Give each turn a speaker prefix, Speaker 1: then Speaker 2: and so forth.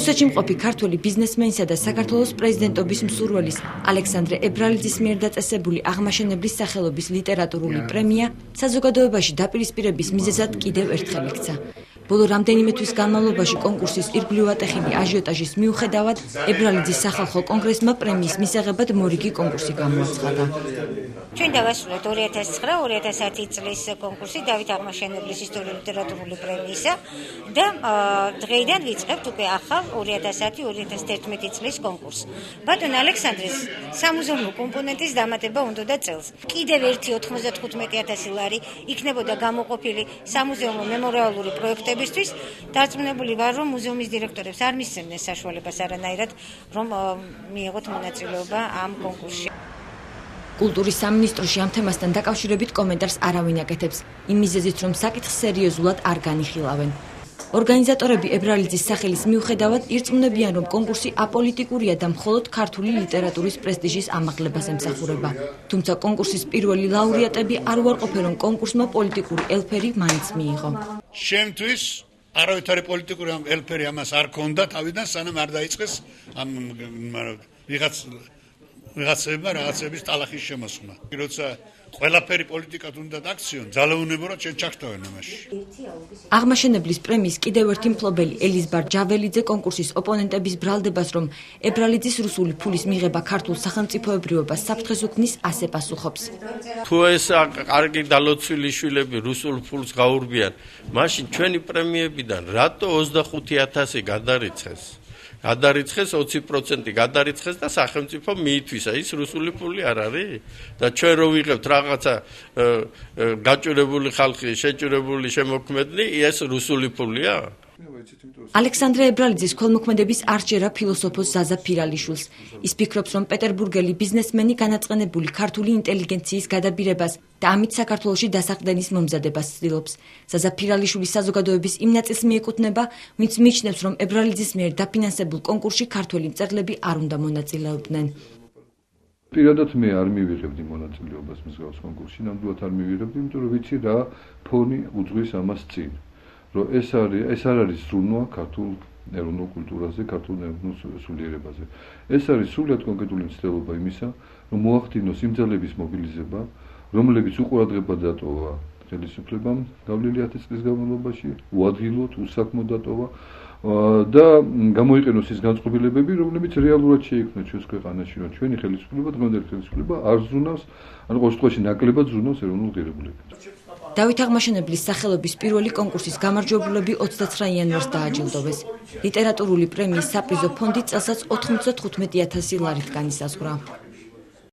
Speaker 1: რუსეთში მყოფი ქართველი ბიზნესმენისა და საქართველოს პრეზიდენტობის მსურველის ალექსანდრე ებრალიძის მიერ დაწესებული აღმაშენებლის სახელობის ლიტერატურული პრემია საზოგადოებაში დაპირისპირების მიზეზად კიდევ ერთხელ იქცა. ბოლო რამდენიმე თვის განმავლობაში კონკურსის ირგვლივ ატეხილი აჟიოტაჟის მიუხედავად ებრალიძის სახალხო კონგრესმა პრემიის მისაღებად მორიგი კონკურსი გამოაცხადა.
Speaker 2: ჩვენ დავასრულეთ 2009-2010 წლის კონკურსი დავით აღმაშენებლის ისტორიულ-ლიტერატურული პრემიისა და დღეიდან ვიწყებთ უკვე ახალ 2010-2011 წლის კონკურსს. ბატონ ალექსანდრეს სამუზეუმო კომპონენტის დამატება უნდოდა წელს. კიდევ ერთი 95,000 ლარი იქნებოდა გამოყოფილი სამუზეუმო მემორიალური პროექტებისთვის. დარწმუნებული ვარ, რომ მუზეუმის დირექტორებს არ მისცემდნენ საშუალებას არანაირად, რომ მიიღოთ მონაწილეობა ამ კონკურსში.
Speaker 1: კულტურის სამინისტროში ამ თემასთან დაკავშირებით კომენტარს არავინ აკეთებს, იმ მიზეზით, რომ საკითხს სერიოზულად არ განიხილავენ. ორგანიზატორები ებრალიძის სახელის მიუხედავად ირწმუნებიან, რომ კონკურსი აპოლიტიკურია და მხოლოდ ქართული ლიტერატურის პრესტიჟის ამაღლებას ემსახურება. თუმცა კონკურსის პირველი ლაურეატები არ უარყოფენ, რომ კონკურსმა პოლიტიკური ელფერი მაინც მიიღო.
Speaker 3: შემთვის არავითარი პოლიტიკური ელფერი ამას არ ქონდა თავიდან, სანამ არ დაიწყეს ამ ვიღაცებმა რაღაცების ტალახის შემოსხმა. როცა ყველაფერი პოლიტიკად უნდა დაქციონ, ძალეუნებურად ჩვენ ჩახტავენ ამაში.
Speaker 1: აღმაშენებლის პრემიის კიდევ ერთი მფლობელი ელიზბარ ჯაველიძე კონკურსის ოპონენტების ბრალდებას, რომ ებრალიძის რუსული ფულის მიღება ქართულ სახელმწიფოებრიობას საფრთხეს უქმნის, ასე პასუხობს.
Speaker 4: თუ ეს კარგი დალოცვილი შვილები რუსულ ფულს გაურბიან, მაშინ ჩვენი პრემიებიდან რატო 25,000 გადარიცხეს? გადარიცხეს 20% გადარიცხეს და სახელმწიფო მიითვისა, ის რუსული ფული არ არის და ჩვენ რო ვიღებთ რაღაცა გაჭირებული ხალხი, შეჭირებული შემოქმედნი, ეს რუსული ფულია?
Speaker 1: ალექსანდრე ებრალიძის ქველმოქმედების არჩერა ფილოსოფოს ზაზა ფირალიშვილს. ის ფიქრობს, რომ პეტერბურგელი ბიზნესმენი განაწყენებული ქართული ინტელიგენციის გადაბირებას და ამით საქართველოში დასაყრდენის მომზადებას ცდილობს. ზაზა ფირალიშვილის საზოგადოების იმ ნაწილს მიეკუთვნება, ვინც მიიჩნევს, რომ ებრალიძის მიერ დაფინანსებულ კონკურსში ქართველი მწერლები არ უნდა მონაწილეობდნენ.
Speaker 5: პირადად მე არ მივიღებდი მონაწილეობას მსგავს კონკურსში, ნამდვილად არ მივიღებდი, იმიტომ რომ ვიცი რა ფონი უძღვის ამას წინ. რომ ეს არ არის ზრუნვა ქართულ ეროვნულ კულტურაზე, ქართულ ეროვნულ სულიერებაზე. ეს არის სრულად კონკრეტული მცდელობა იმისა, რომ მოახდინოს იმ ძალების მობილიზება, რომლებიც უყურადღება დატოვა ხელისუფლებამ გავლილი 10 წლის განმავლობაში, უადგილოდ, უსაქმოდ დატოვა და გამოიყენოს ის განწყობილებები, რომლებიც რეალურად შეიქმნა ჩვენს ქვეყანაში, რომ ჩვენი ხელისუფლება, დღევანდელი ხელისუფლება არ ზრუნავს, ან ყოველ შემთხვევაში ნაკლებად ზრუნავს ეროვნულ ღირებულებას.
Speaker 1: დავით აღმაშენებლის სახელობის პირველი კონკურსის გამარჯვებულები 29 იანვარს დააჯილდოვეს. ლიტერატურული პრემიის საპრიზო ფონდი წელსაც 95,000 ლარით განისაზღვრა.